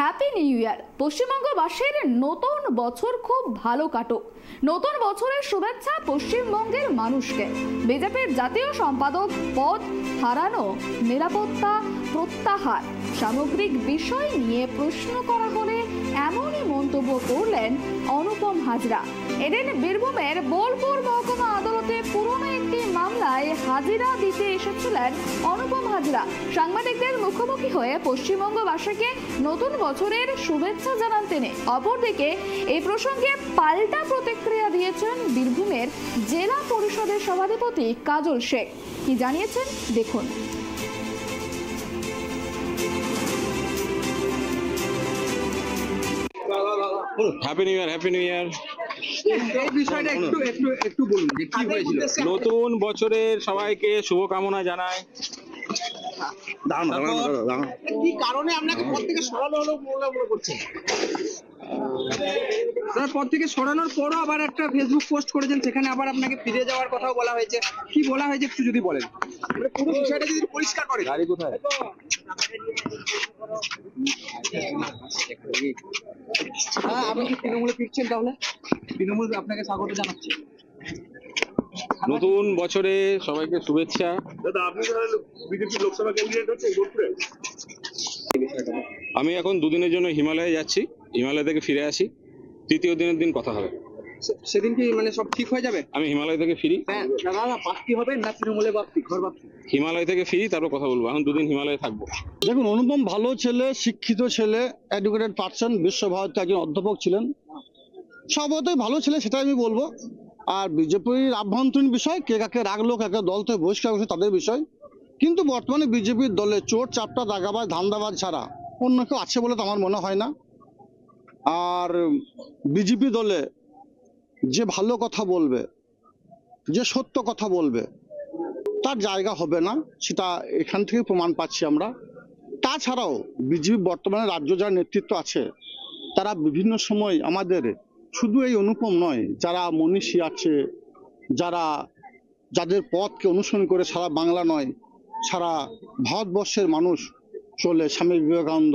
Happy new year. পশ্চিমবঙ্গবাসীর নতুন বছর খুব ভালো কাটুক। নতুন বছরের শুভেচ্ছা পশ্চিমবঙ্গের মানুষকে। বিজেপির জাতীয় সম্পাদক পদ হারানো, নিরাপত্তা প্রত্যাহার সামগ্রিক বিষয় নিয়ে প্রশ্ন করা হলে এমনই মন্তব্য করলেন অনুপম হাজরা। এদিন বীরভূমের বোলপুর মহকুমা আদালতে পুরনো একটি মামলায় হাজিরা দিতে এসেছিলেন অনুপম হাজরা। সাংবাদিকদের মুখোমুখি হয়ে পশ্চিমবঙ্গবাসীকে নতুন বছরের শুভেচ্ছা জানান তিনি। অপরদিকে এই প্রসঙ্গে পাল্টা প্রতিক্রিয়া দিয়েছেন বীরভূমের জেলা পরিষদের সভাধিপতি কাজল শেখ। কি জানিয়েছেন দেখুন। Happy new year, happy new year. এই বিষয়টা একটু বলুন যে কি হয়েছিল। নতুন বছরের সবাইকে শুভকামনা জানাই। কি কারণে আপনাকে পদ থেকে সরানো হলো মনে করছেন? পদ থেকে সরানোর পরও আবার একটা ফেসবুক পোস্ট করেছেন, সেখানে আবার আপনাকে ফিরে যাওয়ার কথাও বলা হয়েছে। কি বলা হয়েছে একটু যদি বলেন, পুরো বিষয়টা যদি পরিষ্কার করেন। গাড়ি কোথায়? হ্যাঁ, আপনি কি তৃণমূলে ফিরছেন? তাহলে তৃণমূল আপনাকে স্বাগত জানাচ্ছে। নতুন বছরে সবাইকে শুভেচ্ছা। দাদা, আপনি বিজেপি লোকসভা ক্যান্ডিডেট হচ্ছেন বোলপুরে। আমি এখন দুদিনের জন্য হিমালয়ে যাচ্ছি, হিমালয় থেকে ফিরে আসি। তৃতীয় দিনের দিন কথা হবে। সেদিন কি মানে সব ঠিক হয়ে যাবে? আমি হিমালয় থেকে ফিরি। দাদা, প্রার্থী হবে না তৃণমূলে বাপ্তি ঘর বাপ্তি? হিমালয় থেকে ফিরি, তারপর কথা বলবো। এখন দুদিন হিমালয়ে থাকবো। দেখুন, অনুপম ভালো ছেলে, শিক্ষিত ছেলে, এডুকেটেড পার্সন, বিশ্বভারতী একজন অধ্যাপক ছিলেন, সবতই ভালো ছেলে, সেটাই আমি বলবো। আর বিজেপির আভ্যন্তরীণ বিষয়, কে কাকে রাখলো, কাকে দল থেকে বহিষ্কার করছে তাদের বিষয়। কিন্তু বর্তমানে বিজেপির দলে চোর চাপটা দাগাবাজ ধান্দাবাজ ছাড়া অন্য কেউ আছে বলে তো আমার মনে হয় না। আর বিজেপি দলে যে ভালো কথা বলবে, যে সত্য কথা বলবে, তার জায়গা হবে না, সেটা এখান থেকে প্রমাণ পাচ্ছি আমরা। তাছাড়াও বিজেপি বর্তমানে রাজ্য যার নেতৃত্ব আছে, তারা বিভিন্ন সময় আমাদের শুধু এই অনুপম নয়, যারা মনীষী আছে, যাদের পথকে অনুসরণ করে সারা বাংলা নয় সারা ভারতবর্ষের মানুষ চলে, স্বামী বিবেকানন্দ,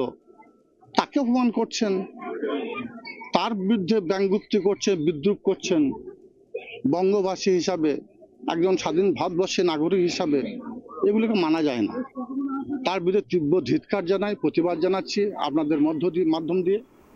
তাকে অপমান করছেন, তার বিরুদ্ধে ব্যঙ্গোক্তি করছেন, বিদ্রুপ করছেন। বঙ্গবাসী হিসাবে, একজন স্বাধীন ভারতবর্ষের নাগরিক হিসাবে এগুলোকে মানা যায় না। তার বিরুদ্ধে তীব্র ধিক্কার জানাই, প্রতিবাদ জানাচ্ছি আপনাদের মাধ্যম দিয়ে।